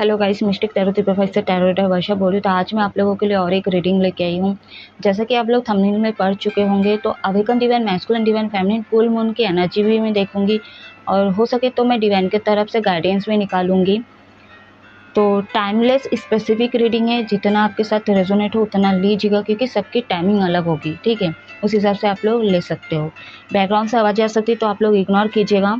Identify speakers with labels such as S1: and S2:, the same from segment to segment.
S1: Hello guys, mistake tarot profile से tarot reader वर्षा बोल रही हूँ। तो आज मैं आप लोगों के लिए और एक रीडिंग लेके आई हूँ। जैसा कि आप लोग थंबनेल में पढ़ चुके होंगे, तो awaken divine masculine divine feminine full moon की एनर्जी भी मैं देखूंगी और हो सके तो मैं डिवाइन की तरफ से गाइडेंस भी निकालूंगी। तो टाइमलेस स्पेसिफिक रीडिंग है, जितना आपके साथ रेजोनेट हो उतना लीजिएगा, क्योंकि सबकी टाइमिंग अलग होगी, ठीक है। उस हिसाब से आप लोग ले सकते हो। बैकग्राउंड से आवाज़ आ सकती है तो आप लोग इग्नोर कीजिएगा।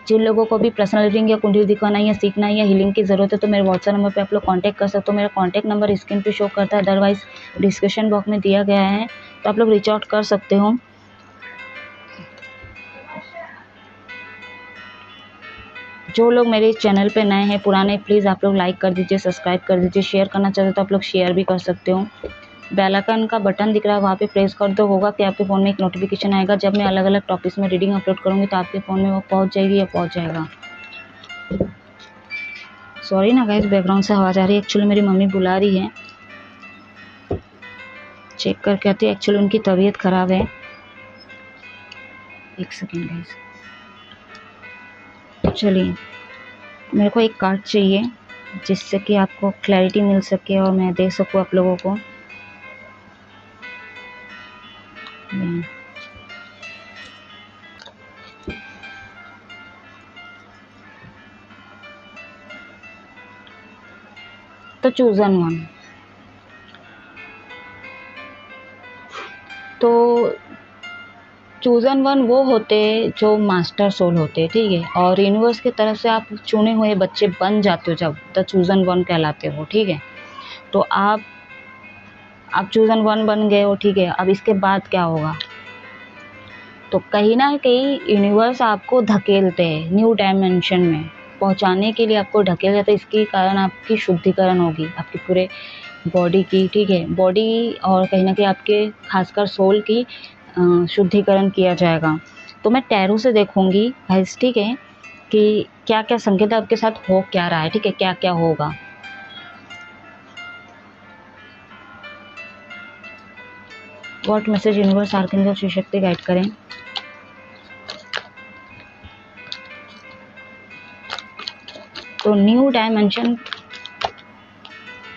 S1: जिन लोगों को भी पर्सनल रीडिंग या कुंडली दिखाना या सीखना है या हीलिंग की ज़रूरत है तो मेरे व्हाट्सएप नंबर पे आप लोग कांटेक्ट कर सकते हो। मेरा कांटेक्ट नंबर स्क्रीन पे शो करता है, अदरवाइज डिस्क्रिप्शन बॉक्स में दिया गया है, तो आप लोग रीच आउट कर सकते हो। जो लोग मेरे इस चैनल पे नए हैं, पुराने, प्लीज़ आप लोग लाइक कर दीजिए, सब्सक्राइब कर दीजिए। शेयर करना चाहते हो तो आप लोग शेयर भी कर सकते हो। बेल आइकन का बटन दिख रहा है, वहाँ पे प्रेस कर दो। होगा कि आपके फ़ोन में एक नोटिफिकेशन आएगा, जब मैं अलग अलग टॉपिक्स में रीडिंग अपलोड करूँगी तो आपके फ़ोन में वो पहुँच जाएगी या पहुँच जाएगा। सॉरी ना गाइस, बैकग्राउंड से आवाज़ आ रही है। एक्चुअली मेरी मम्मी बुला रही है, चेक करके आती है। एक्चुअली उनकी तबीयत ख़राब है। एक सेकेंड गाइस, चलिए। मेरे को एक कार्ड चाहिए जिससे कि आपको क्लैरिटी मिल सके और मैं दे सकूँ आप लोगों को। तो चूजन वन, तो चूजन वन वो होते जो मास्टर सोल होते हैं, ठीक है। और यूनिवर्स की तरफ से आप चुने हुए बच्चे बन जाते हो जब, द चूजन वन कहलाते हो, ठीक है। तो आप चूजन वन बन गए हो, ठीक है। अब इसके बाद क्या होगा, तो कहीं ना कहीं यूनिवर्स आपको धकेलते हैं न्यू डायमेंशन में पहुंचाने के लिए, आपको धकेल जाता है। इसके कारण आपकी शुद्धिकरण होगी, आपकी पूरे बॉडी की, ठीक है। बॉडी और कहीं ना कहीं आपके खासकर सोल की शुद्धिकरण किया जाएगा। तो मैं टैरो से देखूंगी गाइस, ठीक है, कि क्या क्या संकेत आपके साथ हो क्या रहा है, ठीक है, क्या क्या होगा। What message universe archangel Shiva Shakti guide करें। तो न्यू डायमेंशन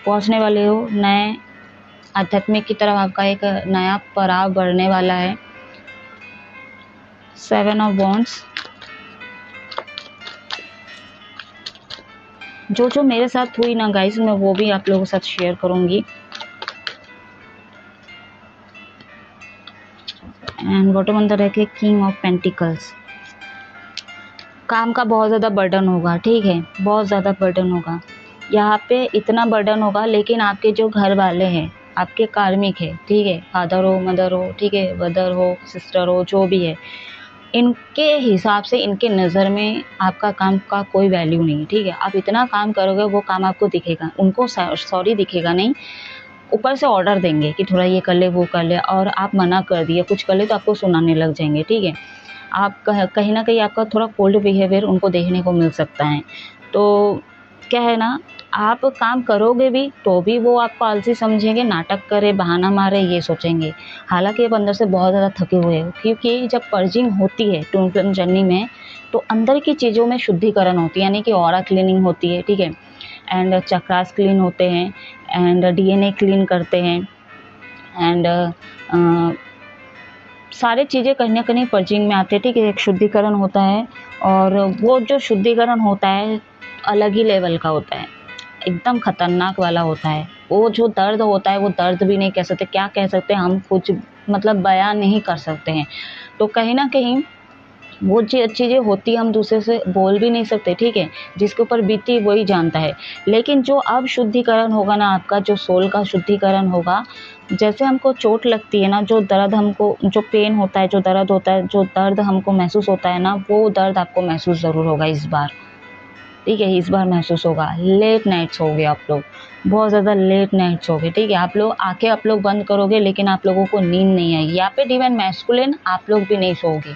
S1: पहुंचने वाले हो, नए आध्यात्मिक की तरफ आपका एक नया पड़ाव बढ़ने वाला है। 7 ऑफ वॉन्ड्स, जो मेरे साथ हुई ना गाइस, मैं वो भी आप लोगों के साथ शेयर करूंगी। एंड बॉटम अंदर रह के किंग ऑफ पेंटिकल्स, काम का बहुत ज़्यादा बर्डन होगा, ठीक है, बहुत ज़्यादा बर्डन होगा यहाँ पे। इतना बर्डन होगा, लेकिन आपके जो घर वाले हैं, आपके कार्मिक है, ठीक है, फादर हो, मदर हो, ठीक है, ब्रदर हो, सिस्टर हो, जो भी है, इनके हिसाब से, इनके नज़र में आपका काम का कोई वैल्यू नहीं, ठीक है। आप इतना काम करोगे वो काम आपको दिखेगा, उनको सॉरी दिखेगा नहीं। ऊपर से ऑर्डर देंगे कि थोड़ा ये कर ले, वो कर ले, और आप मना कर दिए, कुछ कर ले तो आपको सुनाने लग जाएंगे, ठीक है। आप कहीं ना कहीं आपका थोड़ा कोल्ड बिहेवियर उनको देखने को मिल सकता है। तो क्या है ना, आप काम करोगे भी तो भी वो आपको आलसी समझेंगे, नाटक करे, बहाना मारे, ये सोचेंगे। हालांकि आप अंदर से बहुत ज़्यादा थके हुए हो, क्योंकि जब पर्जिंग होती है ट्विन फ्लेम जर्नी में, तो अंदर की चीज़ों में शुद्धिकरण होती है, यानी कि ऑरा क्लीनिंग होती है, ठीक है। एंड चक्रास क्लीन होते हैं, एंड डीएनए क्लीन करते हैं, एंड सारी चीज़ें कहीं ना कहीं पर्जिंग में आते हैं, ठीक है। एक शुद्धिकरण होता है, और वो जो शुद्धिकरण होता है अलग ही लेवल का होता है, एकदम खतरनाक वाला होता है। वो जो दर्द होता है, वो दर्द भी नहीं कह सकते, क्या कह सकते हैं हम, कुछ मतलब बयान नहीं कर सकते हैं। तो कहीं ना कहीं वो चीज़ें होती हम दूसरे से बोल भी नहीं सकते, ठीक है। जिसके ऊपर बीती वही जानता है। लेकिन जो अब शुद्धिकरण होगा ना, आपका जो सोल का शुद्धिकरण होगा, जैसे हमको चोट लगती है ना, जो दर्द हमको, जो पेन होता है, जो दर्द होता है, जो दर्द हमको महसूस होता है ना, वो दर्द आपको महसूस ज़रूर होगा इस बार, ठीक है। इस बार महसूस होगा। लेट नाइट्स हो गए आप लोग, बहुत ज़्यादा लेट नाइट्स हो गए, ठीक है। आप लोग आंखें आप लोग बंद करोगे, लेकिन आप लोगों को नींद नहीं आएगी। यहाँ पे डिवाइन मैस्कुलिन आप लोग भी नहीं सोओगे,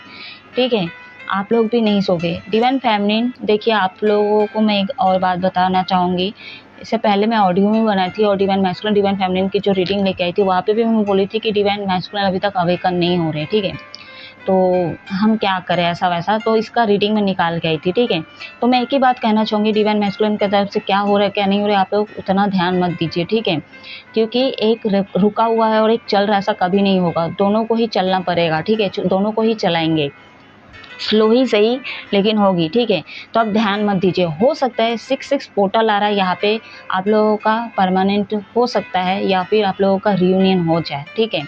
S1: ठीक है, आप लोग भी नहीं सोगे। डिवाइन फेमिनिन, देखिए आप लोगों को मैं एक और बात बताना चाहूँगी। इससे पहले मैं ऑडियो में बनाई थी, और डिवाइन मैस्कुलिन डिवाइन फेमिनिन की जो रीडिंग लेके आई थी, वहाँ पे भी मैं बोली थी कि डिवाइन मैस्कुलिन अभी तक अवेकन नहीं हो रहे, ठीक है। तो हम क्या करें ऐसा वैसा, तो इसका रीडिंग में निकाल के आई थी, ठीक है। तो मैं एक ही बात कहना चाहूँगी, डिवाइन मैस्कुलिन की तरफ से क्या हो रहा है क्या नहीं हो रहा है आप लोग उतना ध्यान मत दीजिए, ठीक है। क्योंकि एक रुका हुआ है और एक चल रहा है, ऐसा कभी नहीं होगा, दोनों को ही चलना पड़ेगा, ठीक है, दोनों को ही चलाएंगे, स्लो ही सही लेकिन होगी, ठीक है। तो आप ध्यान मत दीजिए, हो सकता है 6 पोर्टल आ रहा है यहाँ पे, आप लोगों का परमानेंट हो सकता है या फिर आप लोगों का रियूनियन हो जाए, ठीक है।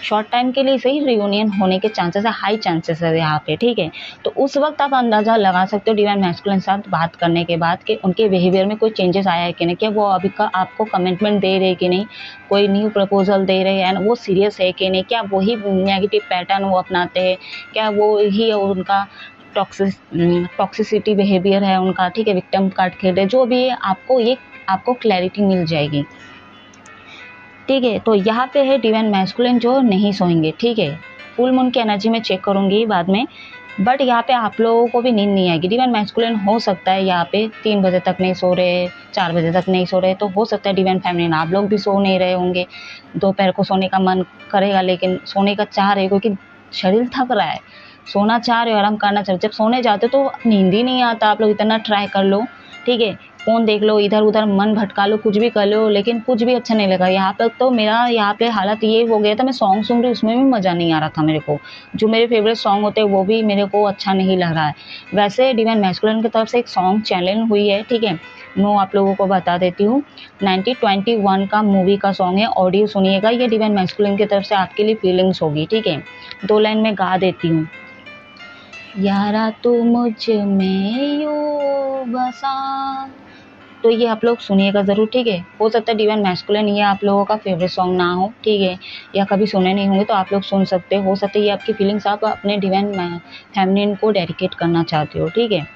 S1: शॉर्ट टाइम के लिए सही रियूनियन होने के चांसेस है, हाई चांसेस है यहाँ पे, ठीक है। तो उस वक्त आप अंदाज़ा लगा सकते हो डिवाइन मैस्कुलिन के साथ बात करने के बाद कि उनके बिहेवियर में कोई चेंजेस आया है कि नहीं, क्या वो अभी का आपको कमिटमेंट दे रहे कि नहीं, कोई न्यू प्रपोजल दे रहे हैं, वो सीरियस है कि नहीं, क्या वही नेगेटिव पैटर्न वो अपनाते हैं, क्या वो ही उनका टॉक्सिसिटी बिहेवियर है उनका, ठीक है, विक्टिम कार्ड खेल रहे, जो भी है आपको क्लैरिटी मिल जाएगी, ठीक है। तो यहाँ पे है डिवाइन मैस्कुलिन जो नहीं सोएंगे, ठीक है। फुल मून की एनर्जी में चेक करूँगी बाद में, बट यहाँ पे आप लोगों को भी नींद नहीं आएगी। डिवाइन मैस्कुलिन हो सकता है यहाँ पे 3 बजे तक नहीं सो रहे, 4 बजे तक नहीं सो रहे, तो हो सकता है डिवाइन फेमिनिन आप लोग भी सो नहीं रहे होंगे, दोपहर को सोने का मन करेगा लेकिन सोने का चाह रहे क्योंकि शरीर थक रहा है, सोना चाह रहे हो, आराम करना चाह रहे, जब सोने जाते तो नींद ही नहीं आता। आप लोग इतना ट्राई कर लो, ठीक है, फ़ोन देख लो, इधर उधर मन भटका लो, कुछ भी कर लो, लेकिन कुछ भी अच्छा नहीं लगा। यहाँ पे तो मेरा यहाँ पे हालत ये हो गया था, मैं सॉन्ग सुन रही उसमें भी मज़ा नहीं आ रहा था मेरे को, जो मेरे फेवरेट सॉन्ग होते हैं वो भी मेरे को अच्छा नहीं लग रहा है। वैसे डिवाइन मैस्कुलिन की तरफ से एक सॉन्ग चैनल हुई है, ठीक है, मैं आप लोगों को बता देती हूँ, 1921 का मूवी का सॉन्ग है, ऑडियो सुनिएगा, ये डिवाइन मैस्कुलिन की तरफ से आपके लिए फीलिंग्स होगी, ठीक है। 2 लाइन में गा देती हूँ। यारा तू मुझ में यूं बसा, तो ये आप लोग सुनिएगा ज़रूर, ठीक है। हो सकता है डिवाइन मैस्कुलिन ये आप लोगों का फेवरेट सॉन्ग ना हो, ठीक है, या कभी सुने नहीं होंगे तो आप लोग सुन सकते हो सकता है ये आपकी फीलिंग्स आप अपने डिवाइन फेमिनिन को डेडिकेट करना चाहते हो, ठीक है।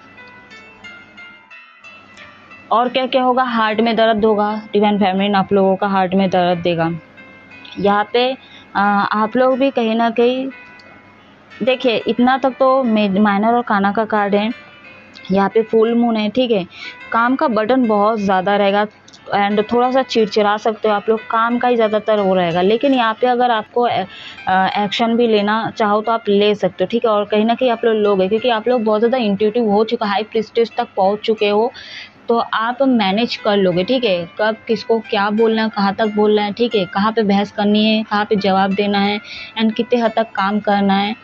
S1: और क्या क्या होगा, हार्ट में दर्द होगा, डिवाइन फेमिनिन आप लोगों का हार्ट में दर्द देगा। यहाँ पे आप लोग भी कहीं ना कहीं देखिए, इतना तक तो माइनर और काना का कार्ड है, यहाँ पे फुल मून है, ठीक है। काम का बर्डन बहुत ज़्यादा रहेगा एंड थोड़ा सा चिड़चिड़ा सकते हो आप लोग, काम का ही ज़्यादातर वो रहेगा, लेकिन यहाँ पे अगर आपको एक्शन भी लेना चाहो तो आप ले सकते हो, ठीक है। और कहीं ना कहीं आप लोग लोगे क्योंकि आप लोग बहुत ज़्यादा इंट्यूटिव हो चुका, हाई प्रीस्टेज तक पहुँच चुके हो, तो आप मैनेज कर लोगे, ठीक है, कब किसको क्या बोलना है, कहाँ तक बोलना है, ठीक है, कहाँ पे बहस करनी है, कहाँ पे जवाब देना है एंड कितने हद तक काम करना है।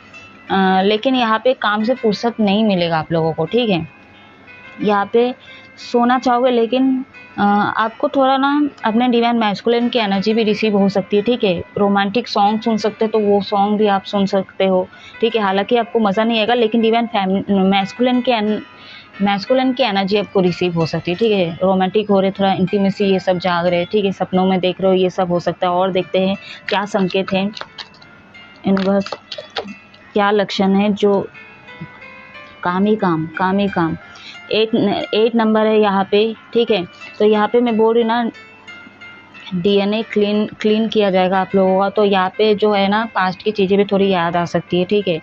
S1: लेकिन यहाँ पे काम से फुर्सत नहीं मिलेगा आप लोगों को, ठीक है। यहाँ पे सोना चाहोगे लेकिन आपको थोड़ा ना अपने डिवाइन मैस्कुलिन की एनर्जी भी रिसीव हो सकती है, ठीक है। रोमांटिक सॉन्ग सुन सकते हो तो वो सॉन्ग भी आप सुन सकते हो, ठीक है। हालांकि आपको मज़ा नहीं आएगा लेकिन डिवाइन मैस्कुलिन की एनर्जी आपको रिसीव हो सकती है, ठीक है। रोमांटिक हो रहे, थोड़ा इंटीमेसी ये सब जाग रहे, ठीक है, सपनों में देख रहे हो, ये सब हो सकता है। और देखते हैं क्या संकेत हैं, यूनिवर्स क्या लक्षण है, जो काम ही काम 8 नंबर है यहाँ पे, ठीक है। तो यहाँ पे मैं बोल रही ना डीएनए क्लीन किया जाएगा आप लोगों का, तो यहाँ पे जो है ना पास्ट की चीज़ें भी थोड़ी याद आ सकती है, ठीक है।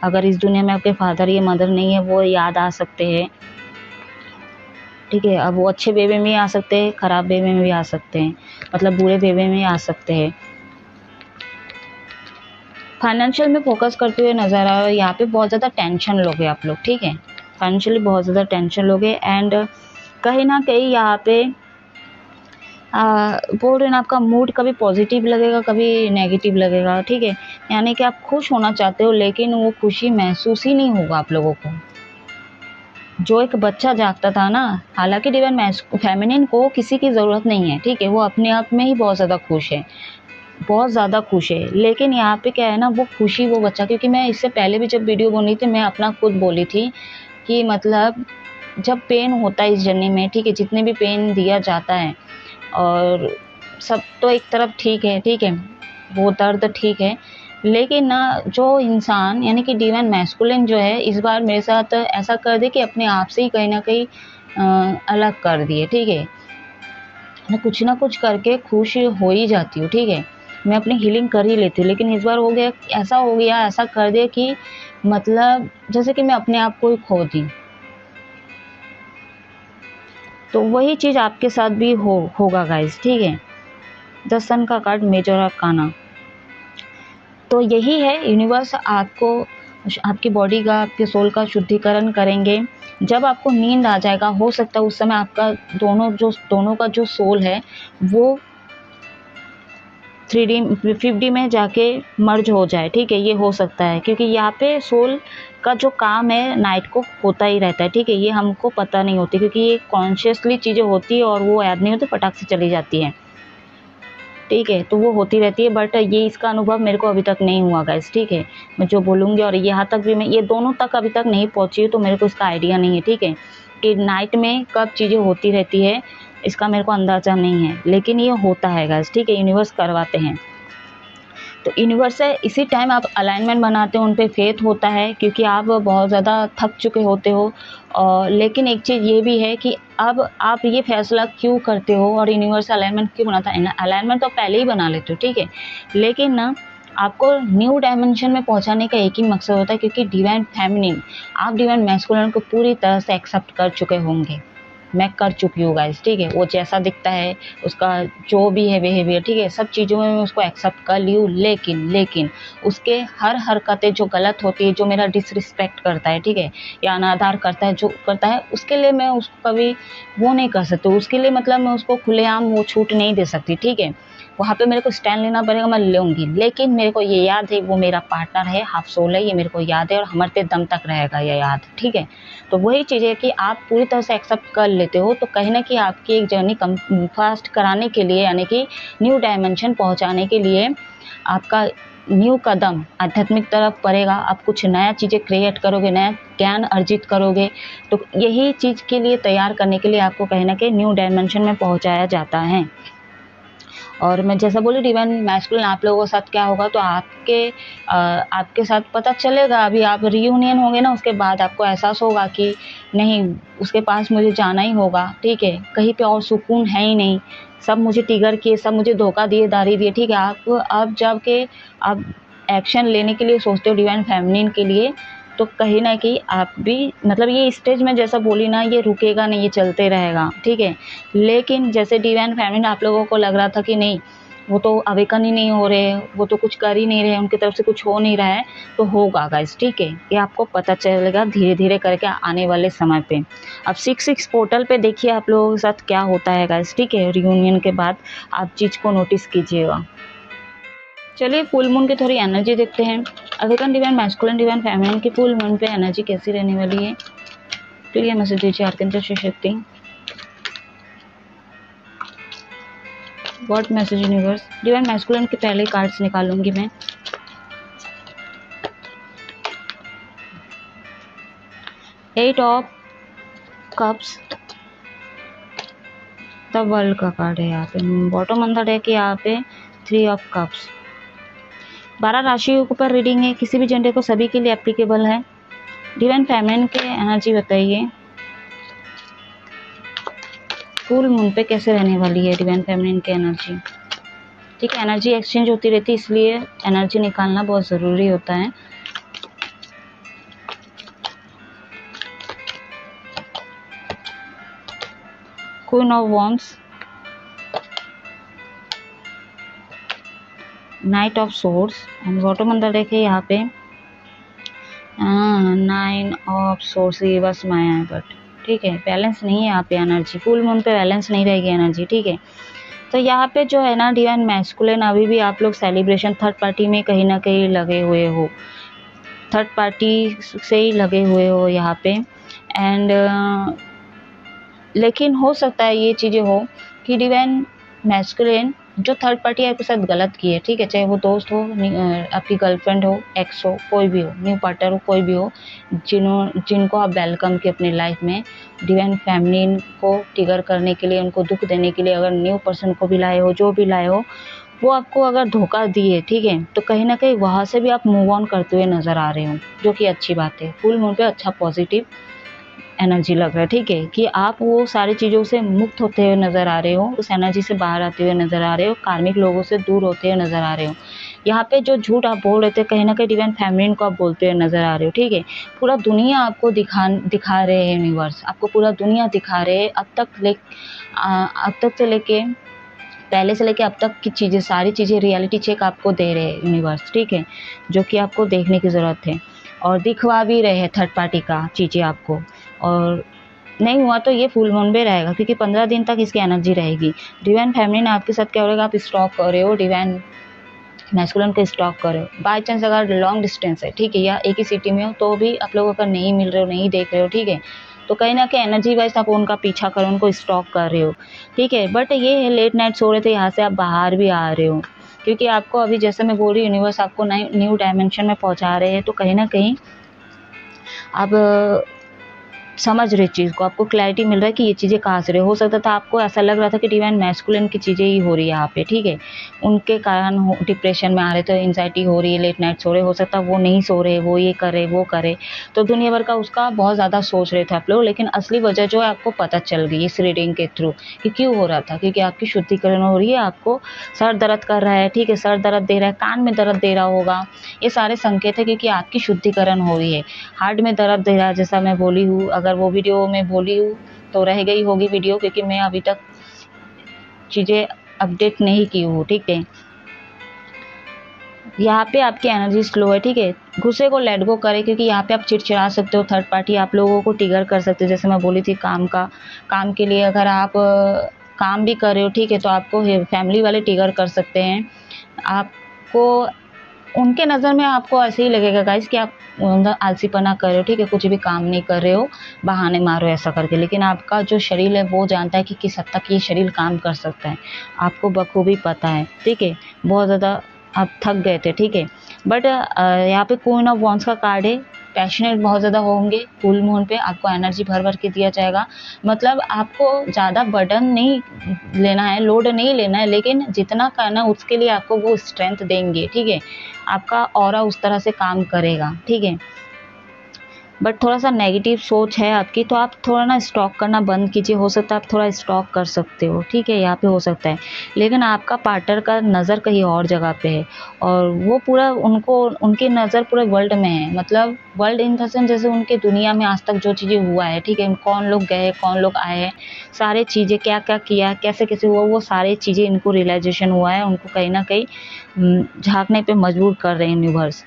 S1: अगर इस दुनिया में आपके फादर या मदर नहीं है वो याद आ सकते हैं, ठीक है। अब वो अच्छे वे में आ सकते हैं, ख़राब वे में भी आ सकते हैं, मतलब बुरे वे में आ सकते हैं। फाइनेंशियल में फोकस करते हुए नज़र आ रहा है, यहाँ पे बहुत ज़्यादा टेंशन लोगे आप लोग, ठीक है, फाइनेंशियली बहुत ज़्यादा टेंशन लोगे एंड कहीं ना कहीं यहाँ पे बोल रहे हैं आपका मूड कभी पॉजिटिव लगेगा कभी नेगेटिव लगेगा, ठीक है। यानी कि आप खुश होना चाहते हो लेकिन वो खुशी महसूस ही नहीं होगा आप लोगों को, जो एक बच्चा जागता था ना। हालांकि डिवाइन फेमिनिन को किसी की ज़रूरत नहीं है, ठीक है, वो अपने आप में ही बहुत ज़्यादा खुश है, बहुत ज़्यादा खुश है। लेकिन यहाँ पे क्या है ना, वो खुशी वो बच्चा, क्योंकि मैं इससे पहले भी जब वीडियो बनी थी मैं अपना खुद बोली थी कि मतलब जब पेन होता है इस जर्नी में, ठीक है, जितने भी पेन दिया जाता है और सब तो एक तरफ ठीक है, ठीक है, वो दर्द ठीक है, लेकिन ना जो इंसान यानी कि डिवाइन मैस्कुलिन जो है इस बार मेरे साथ ऐसा कर दे कि अपने आप से ही कहीं ना कहीं अलग कर दिए, ठीक है। मैं कुछ ना कुछ करके खुश हो ही जाती हूँ, ठीक है, मैं अपनी हीलिंग कर ही लेती हूँ, लेकिन इस बार हो गया ऐसा कर दिया कि मतलब जैसे कि मैं अपने आप को ही खो दी। तो वही चीज़ आपके साथ भी होगा गाइस, ठीक है। द सन का कार्ड मेजर आर्काना, तो यही है, यूनिवर्स आपको आपकी बॉडी का, आपके सोल का शुद्धिकरण करेंगे। जब आपको नींद आ जाएगा, हो सकता है उस समय आपका दोनों का जो सोल है वो 3D 5D में जाके मर्ज हो जाए, ठीक है, ये हो सकता है, क्योंकि यहाँ पे सोल का जो काम है नाइट को होता ही रहता है, ठीक है, ये हमको पता नहीं होती, क्योंकि ये कॉन्शियसली चीज़ें होती है और वो याद नहीं होती, फटाक से चली जाती है, ठीक है, तो वो होती रहती है, बट ये इसका अनुभव मेरे को अभी तक नहीं हुआ गाइस, ठीक है, मैं जो बोलूँगी, और यहाँ तक भी मैं ये दोनों तक अभी तक नहीं पहुँची हूँ, तो मेरे को इसका आइडिया नहीं है, ठीक है, कि नाइट में कब चीज़ें होती रहती है, इसका मेरे को अंदाज़ा नहीं है, लेकिन ये होता है गाइस, ठीक है, यूनिवर्स करवाते हैं। तो यूनिवर्स से इसी टाइम आप अलाइनमेंट बनाते हो, उन पे फेथ होता है, क्योंकि आप बहुत ज़्यादा थक चुके होते हो। और लेकिन एक चीज़ ये भी है कि अब आप ये फैसला क्यों करते हो और यूनिवर्स अलाइनमेंट क्यों बनाता है? अलाइनमेंट तो पहले ही बना लेते हो, ठीक है, लेकिन ना आपको न्यू डायमेंशन में पहुंचाने का एक ही मकसद होता है, क्योंकि डिवाइन फेमिनिन, आप डिवाइन मैस्कुलिन को पूरी तरह से एक्सेप्ट कर चुके होंगे। मैं कर चुकी हूँ गाइस, ठीक है, वो जैसा दिखता है, उसका जो भी है बिहेवियर, ठीक है, सब चीज़ों में मैं उसको एक्सेप्ट कर ली हूँ, लेकिन उसके हर हरकतें जो गलत होती है, जो मेरा डिसरिस्पेक्ट करता है, ठीक है, या अनादर करता है, जो करता है, उसके लिए मैं उसको कभी वो नहीं कर सकती, उसके लिए मतलब मैं उसको खुलेआम वो छूट नहीं दे सकती, ठीक है, वहाँ पे मेरे को स्टैंड लेना पड़ेगा, मैं लूँगी, लेकिन मेरे को ये याद है वो मेरा पार्टनर है, हाफ सोल है, ये मेरे को याद है और मरते दम तक रहेगा ये याद, ठीक है। तो वही चीज़ है कि आप पूरी तरह से एक्सेप्ट कर लेते हो, तो कहीं ना कहीं आपकी एक जर्नी कम फास्ट कराने के लिए, यानी कि न्यू डायमेंशन पहुँचाने के लिए आपका न्यू कदम आध्यात्मिक तरफ पड़ेगा, आप कुछ नया चीज़ें क्रिएट करोगे, नया ज्ञान अर्जित करोगे, तो यही चीज़ के लिए तैयार करने के लिए आपको कहीं ना कहीं न्यू डायमेंशन में पहुँचाया जाता है। और मैं जैसा बोली डिवाइन मैस्कुलिन आप लोगों के साथ क्या होगा, तो आपके साथ पता चलेगा, अभी आप रीयूनियन होंगे ना, उसके बाद आपको एहसास होगा कि नहीं, उसके पास मुझे जाना ही होगा, ठीक है, कहीं पे और सुकून है ही नहीं, सब मुझे टिगर किए, सब मुझे धोखा दिए, दारी दिए, ठीक है, आप जब के आप एक्शन लेने के लिए सोचते हो डिवाइन फेमिनिन के लिए, तो कहीं ना कहीं आप भी मतलब ये स्टेज में जैसा बोली ना, ये रुकेगा नहीं, ये चलते रहेगा, ठीक है, लेकिन जैसे डिवाइन फेमिनिन आप लोगों को लग रहा था कि नहीं, वो तो अवेकन ही नहीं हो रहे, वो तो कुछ कर ही नहीं रहे, उनकी तरफ से कुछ हो नहीं रहा है, तो होगा गाइस, ठीक है, ये आपको पता चलेगा धीरे धीरे करके आने वाले समय पे। अब 6 पोर्टल पे देखिए आप लोगों के साथ क्या होता है गाइस, ठीक है, रियूनियन के बाद आप चीज़ को नोटिस कीजिएगा। चलिए फुल मून की थोड़ी एनर्जी देखते हैं। Awaken divine masculine divine feminine की फुल मून पे एनर्जी कैसी रहने वाली है, क्लियर मैसेज दीजिए archangel Shri Shakti. What message universe, divine masculine के पहले कार्ड्स निकालूंगी मैं। Eight of cups, the world का कार्ड है यहाँ पे, बॉटम ऑन द डेक यहाँ पे 3 ऑफ कप्स। 12 राशियों के ऊपर रीडिंग है, किसी भी जेंडर को सभी के लिए एप्लीकेबल है। डिवाइन फेमिनिन के एनर्जी बताइए, फुल मून पे कैसे रहने वाली है डिवाइन फेमिनिन की एनर्जी, ठीक है, एनर्जी एक्सचेंज होती रहती है, इसलिए एनर्जी निकालना बहुत ज़रूरी होता है। Queen of wands, night of source and bottom on the deck है यहाँ पे 9 ऑफ सोर्स, रिवर्स माया है, बट ठीक है, बैलेंस नहीं है यहाँ पे एनर्जी, फुल मून पे बैलेंस नहीं रहेगी एनर्जी, ठीक है। तो यहाँ पे जो है ना डिवाइन मैस्कुलिन, अभी भी आप लोग सेलिब्रेशन थर्ड पार्टी में कहीं ना कहीं लगे हुए हो, थर्ड पार्टी से ही लगे हुए हो यहाँ पे, एंड लेकिन हो सकता है ये चीज़ें हो कि डिवाइन मैस्कुलिन जो थर्ड पार्टी आपके साथ गलत की है, ठीक है, चाहे वो दोस्त हो, आपकी गर्लफ्रेंड हो, एक्स हो, कोई भी हो, न्यू पार्टनर हो, कोई भी हो, जिनको आप वेलकम किए अपनी लाइफ में, डिवाइन फेमिनिन को ट्रिगर करने के लिए, उनको दुख देने के लिए, अगर न्यू पर्सन को भी लाए हो, जो भी लाए हो, वो आपको अगर धोखा दिए, ठीक है, तो कहीं ना कहीं वहाँ से भी आप मूव ऑन करते हुए नज़र आ रहे हो, जो कि अच्छी बात है। फुल मून पे अच्छा पॉजिटिव एनर्जी लग रहा है, ठीक है, कि आप वो सारी चीज़ों से मुक्त होते हुए नज़र आ रहे हो, उस एनर्जी से बाहर आते हुए नज़र आ रहे हो, कार्मिक लोगों से दूर होते हुए नज़र आ रहे हो। यहाँ पे जो झूठ आप बोल रहे थे, कहीं ना कहीं डिवाइन फेमिनिन को आप बोलते हुए नज़र आ रहे हो, ठीक है, पूरा दुनिया आपको दिखा रहे हैं, यूनिवर्स आपको पूरा दुनिया दिखा रहे हैं, अब तक से लेके पहले से लेके अब तक की चीज़ें, सारी चीज़ें रियलिटी चेक आपको दे रहे हैं यूनिवर्स, ठीक है, जो कि आपको देखने की ज़रूरत है और दिखवा भी रहे हैं थर्ड पार्टी का चीज़ें आपको। और नहीं हुआ तो ये फुल मून पे रहेगा, क्योंकि 15 दिन तक इसकी एनर्जी रहेगी। डिवाइन फेमिनिन आपके साथ क्या हो रहा है, आप स्टॉक कर रहे हो, डिवाइन मैस्कुलिन को स्टॉक करो। बाय चांस अगर लॉन्ग डिस्टेंस है, ठीक है, या एक ही सिटी में हो तो भी आप लोग अगर नहीं मिल रहे हो, नहीं देख रहे हो, ठीक है, तो कहीं ना कहीं एनर्जी वाइज आप उनका पीछा करो, उनको स्टॉक कर रहे हो, ठीक है। बट ये है लेट नाइट सो रहे थे, यहाँ से आप बाहर भी आ रहे हो, क्योंकि आपको अभी जैसे मैं बोल रही हूँ यूनिवर्स आपको न्यू डायमेंशन में पहुँचा रहे हैं। तो कहीं ना कहीं आप समझ रहे चीज़ को, आपको क्लैरिटी मिल रहा है कि ये चीज़ें कहाँ से रही। हो सकता था आपको ऐसा लग रहा था कि डिवाइन मैस्कुलिन की चीज़ें ही हो रही है यहाँ पे, ठीक है, उनके कारण डिप्रेशन में आ रहे थे, एंजाइटी हो रही है, लेट नाइट सो रहे, हो सकता है वो नहीं सो रहे, वो ये करे वो करे, तो दुनिया भर का उसका बहुत ज़्यादा सोच रहे थे आप लोग। लेकिन असली वजह जो है आपको पता चल गई इस रीडिंग के थ्रू कि क्यों हो रहा था, क्योंकि आपकी शुद्धिकरण हो रही है, आपको सर दर्द कर रहा है, ठीक है, सर दर्द दे रहा है, कान में दर्द दे रहा होगा, ये सारे संकेत है क्योंकि आपकी शुद्धिकरण हो रही है। हार्ट में दर्द दे रहा है, जैसा मैं बोली हूँ, अगर वो वीडियो में बोली हूँ तो रह गई होगी वीडियो, क्योंकि मैं अभी तक चीज़ें अपडेट नहीं की हूँ, ठीक है। यहाँ पे आपकी एनर्जी स्लो है, ठीक है, गुस्से को लेट गो करें, क्योंकि यहाँ पे आप चिड़चिड़ा सकते हो, थर्ड पार्टी आप लोगों को ट्रिगर कर सकते हो। जैसे मैं बोली थी काम के लिए अगर आप काम भी कर रहे हो, ठीक है, तो आपको फैमिली वाले ट्रिगर कर सकते हैं। आपको उनके नज़र में आपको ऐसे ही लगेगा गाइस कि आप आलसीपना कर रहे हो, ठीक है, कुछ भी काम नहीं कर रहे हो, बहाने मारो ऐसा करके। लेकिन आपका जो शरीर है वो जानता है कि किस हद तक ये शरीर काम कर सकता है, आपको बखूबी पता है, ठीक है। बहुत ज़्यादा आप थक गए थे, ठीक है। बट यहाँ पे क्वीन ऑफ वॉन्ड्स का कार्ड है, पैशनेट बहुत ज़्यादा होंगे फुल मून पे, आपको एनर्जी भर भर के दिया जाएगा। मतलब आपको ज़्यादा बर्डन नहीं लेना है, लोड नहीं लेना है, लेकिन जितना करना है उसके लिए आपको वो स्ट्रेंथ देंगे, ठीक है, आपका ऑरा उस तरह से काम करेगा, ठीक है। बट थोड़ा सा नेगेटिव सोच है आपकी, तो आप थोड़ा ना स्टॉक करना बंद कीजिए। हो सकता है आप थोड़ा स्टॉक कर सकते हो, ठीक है, यहाँ पे हो सकता है। लेकिन आपका पार्टनर का नज़र कहीं और जगह पे है, और वो पूरा उनकी नज़र पूरे वर्ल्ड में है। मतलब वर्ल्ड इन द सेंस जैसे उनके दुनिया में आज तक जो चीज़ें हुआ है, ठीक है, कौन लोग गए कौन लोग आए हैं, सारे चीज़ें क्या क्या किया, कैसे कैसे हुआ, वो सारे चीज़ें इनको रियलाइजेशन हुआ है। उनको कहीं ना कहीं झाँकने पे मजबूर कर रहे हैं यूनिवर्स।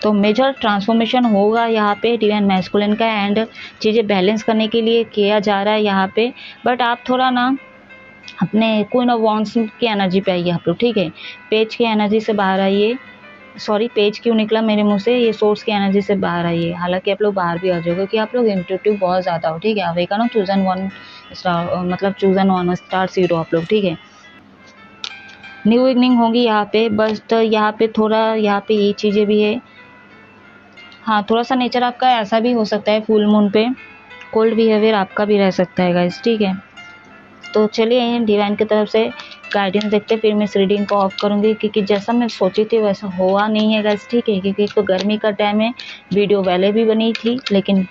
S1: तो मेजर ट्रांसफॉर्मेशन होगा यहाँ पे डिवाइन मैस्कुलिन का, एंड चीज़ें बैलेंस करने के लिए किया जा रहा है यहाँ पे। बट आप थोड़ा ना अपने क्वीन ऑफ वॉन्ड्स की एनर्जी पे आइए आप लोग, ठीक है, पेज की एनर्जी से बाहर आइए। सॉरी, पेज क्यों निकला मेरे मुंह से, ये सोर्स की एनर्जी से बाहर आइए। हालांकि आप लोग बाहर भी आ जाओगे, क्योंकि आप लोग इंट्यूटिव बहुत ज़्यादा हो, ठीक है। अवेकन हो, चूजन वन स्टार, मतलब चूजन वन स्टार सीड हो आप लोग, ठीक है। न्यू इवनिंग होगी यहाँ पे, बस तो यहाँ पे थोड़ा यहाँ पे ये चीज़ें भी है। हाँ, थोड़ा सा नेचर आपका ऐसा भी हो सकता है फुल मून पे, कोल्ड बिहेवियर आपका भी रह सकता है गाइस, ठीक है। तो चलिए डिवाइन की तरफ से गाइडेंस देखते, फिर मैं इस रीडिंग को ऑफ करूँगी, क्योंकि जैसा मैं सोची थी वैसा हुआ नहीं है गाइस, ठीक है। क्योंकि एक तो गर्मी का टाइम है, वीडियो पहले भी बनी थी लेकिन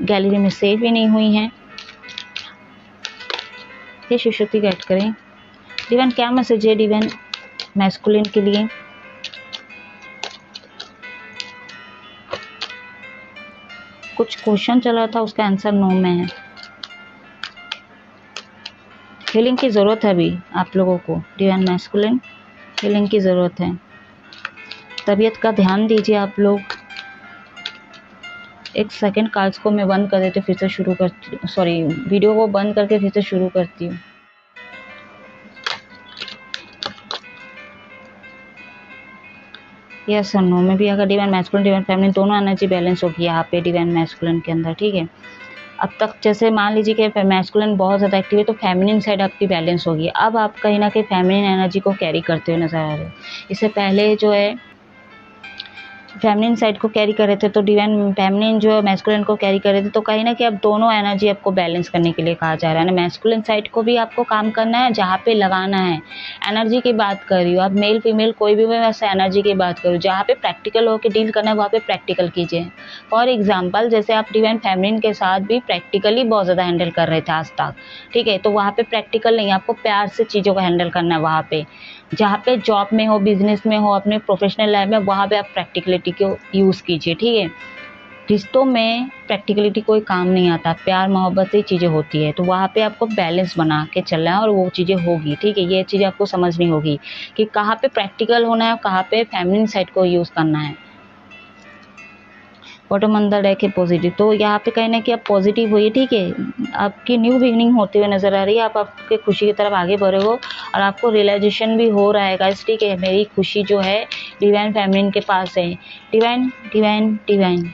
S1: गैलरी में सेव ही नहीं हुई है। ये शिशुति गाइड करें डिवाइन, क्या मैसेज है डिवाइन मैस्कुलिन के लिए। कुछ क्वेश्चन चल रहा था, उसका आंसर नो में है। हीलिंग की ज़रूरत है अभी आप लोगों को, डिवाइन मैस्कुलिन, हीलिंग की ज़रूरत है। तबीयत का ध्यान दीजिए आप लोग। एक सेकंड, कार्ड्स को मैं बंद कर देती, फिर से शुरू करती, सॉरी, वीडियो को बंद करके फिर से शुरू करती हूँ। यस और नो में भी अगर डिवाइन मैस्कुलिन डिवाइन फेमिनिन दोनों एनर्जी बैलेंस होगी यहाँ पे डिवाइन मैस्कुलिन के अंदर, ठीक है। अब तक जैसे मान लीजिए कि मैस्कुलिन बहुत ज़्यादा एक्टिव है, तो फेमिनिन साइड आपकी बैलेंस होगी। अब आप कहीं ना कहीं फेमिनिन एनर्जी को कैरी करते हुए नजर आ रहे हो। इससे पहले जो है फेमिनिन साइड को कैरी कर रहे थे, तो डिवाइन फेमिनिन जो मैस्कुलिन को कैरी कर रहे थे, तो कहीं ना कहीं अब दोनों एनर्जी आपको बैलेंस करने के लिए कहा जा रहा है ना। मैस्कुलिन साइड को भी आपको काम करना है, जहाँ पे लगाना है, एनर्जी की बात कर रही हूँ, आप मेल फीमेल कोई भी वैसे एनर्जी की बात करूँ, जहाँ पे प्रैक्टिकल होकर डील करना है वहाँ पे प्रैक्टिकल कीजिए। फॉर एग्जाम्पल, जैसे आप डिवाइन फेमिनिन के साथ भी प्रैक्टिकली बहुत ज़्यादा हैंडल कर रहे थे आज तक, ठीक है, तो वहाँ पे प्रैक्टिकल नहीं, आपको प्यार से चीज़ों को हैंडल करना है। वहाँ पे जहाँ पे जॉब में हो, बिजनेस में हो, अपने प्रोफेशनल लाइफ में, वहाँ पे आप प्रैक्टिकलिटी को यूज़ कीजिए, ठीक है। रिश्तों में प्रैक्टिकलिटी कोई काम नहीं आता, प्यार मोहब्बत से चीज़ें होती है, तो वहाँ पे आपको बैलेंस बना के चलना है और वो चीज़ें होगी, ठीक है। ये चीज़ें आपको समझनी होगी कि कहाँ पे प्रैक्टिकल होना है और कहाँ पे फेमिनिन साइड को यूज़ करना है। बॉटम अंदर रह के पॉजिटिव, तो यहाँ पे कहीं ना कि आप पॉजिटिव होइए, ठीक है। आपकी न्यू बिगनिंग होते हुए नजर आ रही है, आप आपके खुशी की तरफ आगे बढ़े हो और आपको रियलाइजेशन भी हो रहा है गाइस, ठीक है। मेरी खुशी जो है डिवाइन फेमिनिन के पास है। Divine divine divine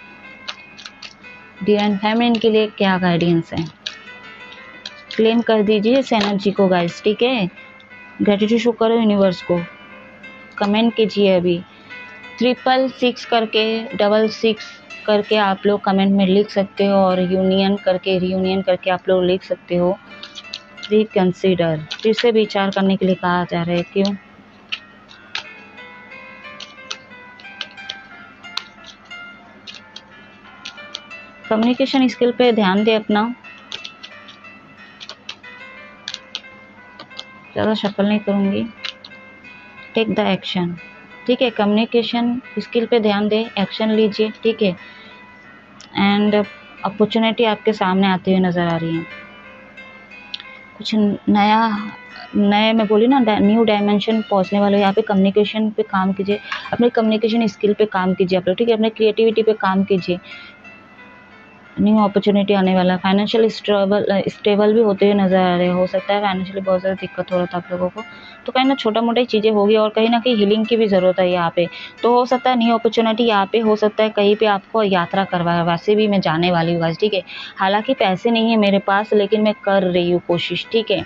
S1: divine feminine के लिए क्या गाइडेंस है, क्लेम कर दीजिए इस एनर्जी को गाइस, ठीक है। ग्रेटिट्यूड शो करो यूनिवर्स को, कमेंट कीजिए अभी 666 करके 66 करके आप लोग कमेंट में लिख सकते हो और यूनियन करके रियूनियन करके आप लोग लिख सकते हो रिकंसीडर, फिर से विचार करने के लिए कहा जा रहा है। क्यों? कम्युनिकेशन स्किल पे ध्यान दे अपना, ज़्यादा शफल नहीं करूँगी। टेक द एक्शन, ठीक है। कम्युनिकेशन स्किल पे ध्यान दे, एक्शन लीजिए, ठीक है। एंड अपॉर्चुनिटी आपके सामने आती हुई नज़र आ रही है, कुछ नए मैं बोली ना, न्यू डायमेंशन पहुंचने वाले। यहाँ पे कम्युनिकेशन पे काम कीजिए, अपने कम्युनिकेशन स्किल पे काम कीजिए आप लोग, ठीक है। अपने क्रिएटिविटी पे काम कीजिए, न्यू अपॉर्चुनिटी आने वाला। फाइनेंशियल स्टेबल भी होते हुए नजर आ रहे हो सकता है फाइनेंशियली बहुत ज़्यादा दिक्कत हो रहा था आप लोगों को, तो कहीं ना छोटा मोटा ही चीज़ें होगी और कहीं ना कहीं हीलिंग की भी ज़रूरत है यहाँ पे। तो हो सकता है न्यू अपॉर्चुनिटी यहाँ पे, हो सकता है कहीं पे आपको यात्रा करवाए, वैसे भी मैं जाने वाली हूँ गाइस, ठीक है। हालांकि पैसे नहीं है मेरे पास, लेकिन मैं कर रही हूँ कोशिश, ठीक है।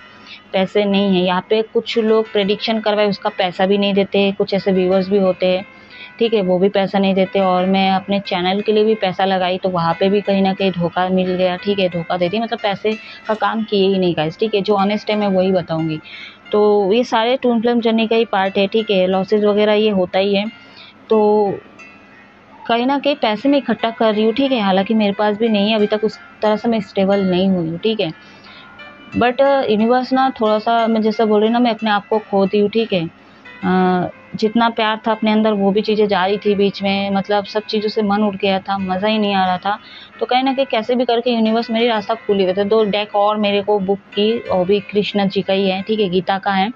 S1: पैसे नहीं है यहाँ पे, कुछ लोग प्रेडिक्शन करवाए उसका पैसा भी नहीं देते, कुछ ऐसे व्यूअर्स भी होते हैं, ठीक है, वो भी पैसा नहीं देते। और मैं अपने चैनल के लिए भी पैसा लगाई तो वहाँ पे भी कहीं ना कहीं धोखा मिल गया, ठीक है। धोखा दे दी, मतलब पैसे का काम किए ही नहीं गाइस, ठीक है। जो ऑनेस्ट है मैं वही बताऊंगी। तो ये सारे ट्विन फ्लेम जर्नी का ही पार्ट है, ठीक है। लॉसेज वगैरह ये होता ही है, तो कहीं ना कहीं पैसे मैं इकट्ठा कर रही हूँ, ठीक है। हालांकि मेरे पास भी नहीं है अभी तक, उस तरह से मैं स्टेबल नहीं हुई हूँ, ठीक है। बट यूनिवर्स ना थोड़ा सा, मैं जैसा बोल रही हूँ ना, मैं अपने आप को खोती हूँ, ठीक है। जितना प्यार था अपने अंदर वो भी चीज़ें जा रही थी बीच में, मतलब सब चीज़ों से मन उठ गया था, मज़ा ही नहीं आ रहा था। तो कहीं ना कहीं कैसे भी करके यूनिवर्स मेरी रास्ता खोल ही देते। 2 डेक और मेरे को बुक की, और भी कृष्ण जी का ही है, ठीक है, गीता का है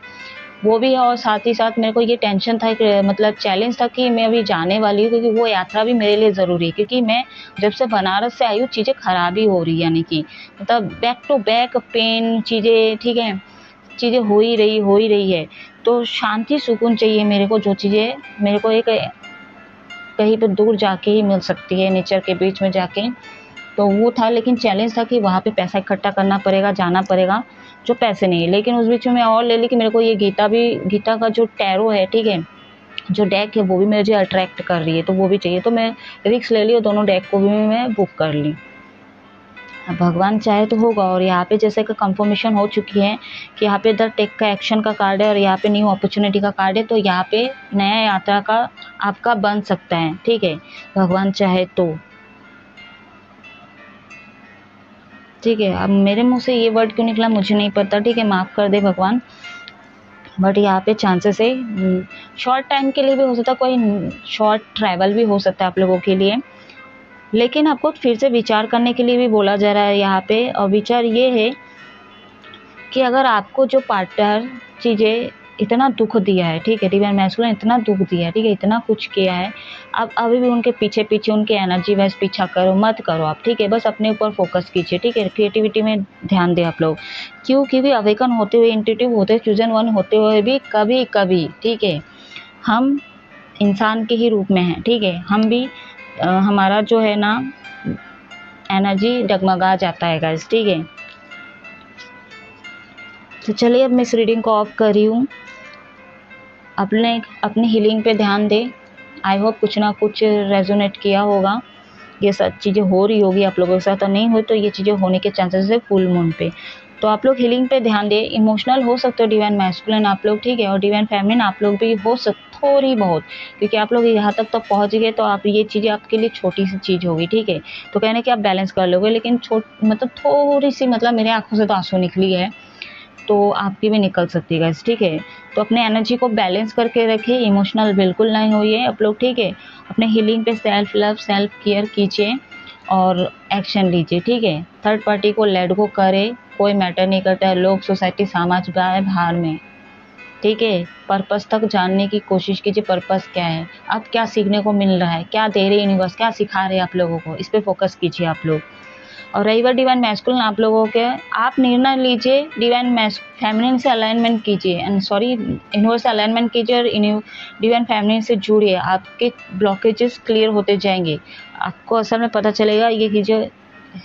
S1: वो भी है। और साथ ही साथ मेरे को ये टेंशन था, मतलब चैलेंज था कि मैं अभी जाने वाली हूँ, क्योंकि वो यात्रा भी मेरे लिए ज़रूरी है, क्योंकि मैं जब से बनारस से आई हूँ चीज़ें खराब ही हो रही है, यानी कि मतलब बैक टू बैक पेन चीज़ें, ठीक है, चीज़ें हो ही रही है। तो शांति सुकून चाहिए मेरे को, जो चीज़ें मेरे को एक कहीं पर दूर जाके ही मिल सकती है, नेचर के बीच में जाके, तो वो था। लेकिन चैलेंज था कि वहाँ पे पैसा इकट्ठा करना पड़ेगा, जाना पड़ेगा, जो पैसे नहीं है। लेकिन उस बीच में मैं और ले ली कि मेरे को ये गीता का जो टैरो है, ठीक है, जो डेक है वो भी मुझे अट्रैक्ट कर रही है, तो वो भी चाहिए। तो मैं रिस्क ले ली और दोनों डेक को भी मैं बुक कर ली। अब भगवान चाहे तो होगा। और यहाँ पे जैसे कि कंफर्मेशन हो चुकी है कि यहाँ पे द टेक का एक्शन का कार्ड है और यहाँ पे न्यू अपॉर्चुनिटी का कार्ड है, तो यहाँ पे नया यात्रा का आपका बन सकता है, ठीक है, भगवान चाहे तो, ठीक है। अब मेरे मुंह से ये वर्ड क्यों निकला मुझे नहीं पता, ठीक है, माफ़ कर दे भगवान। बट यहाँ पे चांसेस है शॉर्ट टाइम के लिए भी हो सकता है, कोई शॉर्ट ट्रैवल भी हो सकता है आप लोगों के लिए। लेकिन आपको फिर से विचार करने के लिए भी बोला जा रहा है यहाँ पे, और विचार ये है कि अगर आपको जो पार्टनर चीज़ें इतना दुख दिया है, ठीक है, डिवाइन मैस्कुलिन इतना दुख दिया है, ठीक है, इतना कुछ किया है, अब अभी भी उनके पीछे पीछे उनके एनर्जी वाइज पीछा करो मत करो आप, ठीक है। बस अपने ऊपर फोकस कीजिए, ठीक है। क्रिएटिविटी में ध्यान दें आप लोग। क्यों? क्योंकि अवेकन होते हुए, इंट्यूटिव होते, चूजन वन होते हुए भी कभी कभी, ठीक है, हम इंसान के ही रूप में हैं, ठीक है, हम भी हमारा जो है ना एनर्जी डगमगा जाता है गाइस, ठीक है। तो चलिए अब मैं इस रीडिंग को ऑफ कर रही हूँ। अपनी हीलिंग पे ध्यान दें। आई होप कुछ ना कुछ रेजोनेट किया होगा, ये सब चीज़ें हो रही होगी आप लोगों के साथ, और नहीं हो तो ये चीज़ें होने के चांसेस है फुल मून पे। तो आप लोग हीलिंग पे ध्यान दें। इमोशनल हो सकते हो डिवाइन मैस्कुलिन आप लोग, ठीक है, और डिवाइन फेमिनिन आप लोग भी हो सकते थोड़ी बहुत, क्योंकि आप लोग यहाँ तक तो पहुँच गए, तो आप ये चीज़ें आपके लिए छोटी सी चीज़ होगी, ठीक है। तो कहने कि आप बैलेंस कर लोगे, लेकिन मतलब थोड़ी सी, मतलब मेरे आंखों से तो आंसू निकली है, तो आपकी भी निकल सकती है गाइस, ठीक है। तो अपने एनर्जी को बैलेंस करके रखिए, इमोशनल बिल्कुल नहीं होइए आप लोग, ठीक है। अपने हीलिंग पे सेल्फ लव सेल्फ केयर कीजिए, और एक्शन लीजिए, ठीक है। थर्ड पार्टी को लेट गो करे, कोई मैटर नहीं करता है, लोग, सोसाइटी, समाज गाय बाहर में, ठीक है। पर्पस तक जानने की कोशिश कीजिए, पर्पस क्या है, अब क्या सीखने को मिल रहा है, क्या दे रहे यूनिवर्स, क्या सिखा रहे हैं आप लोगों को, इस पे फोकस कीजिए आप लोग। और रही बात डिवाइन मैस्कुलिन, आप लोगों के, आप निर्णय लीजिए डिवाइन फेमिनिन से अलाइनमेंट कीजिए, एंड सॉरी यूनिवर्स से अलाइनमेंट कीजिए और डिवाइन फेमिनिन से जुड़िए, आपके ब्लॉकेजेस क्लियर होते जाएंगे, आपको असल में पता चलेगा ये चीज़ें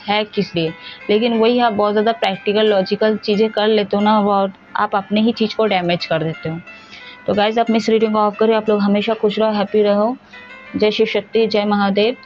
S1: है किस लिए। लेकिन वही आप बहुत ज़्यादा प्रैक्टिकल लॉजिकल चीज़ें कर लेते हो ना, और आप अपने ही चीज़ को डैमेज कर देते हो। तो गाइज आप मिस रीडिंग को ऑफ करें, आप लोग हमेशा खुश रहो, हैप्पी रहो। जय शिव शक्ति, जय महादेव।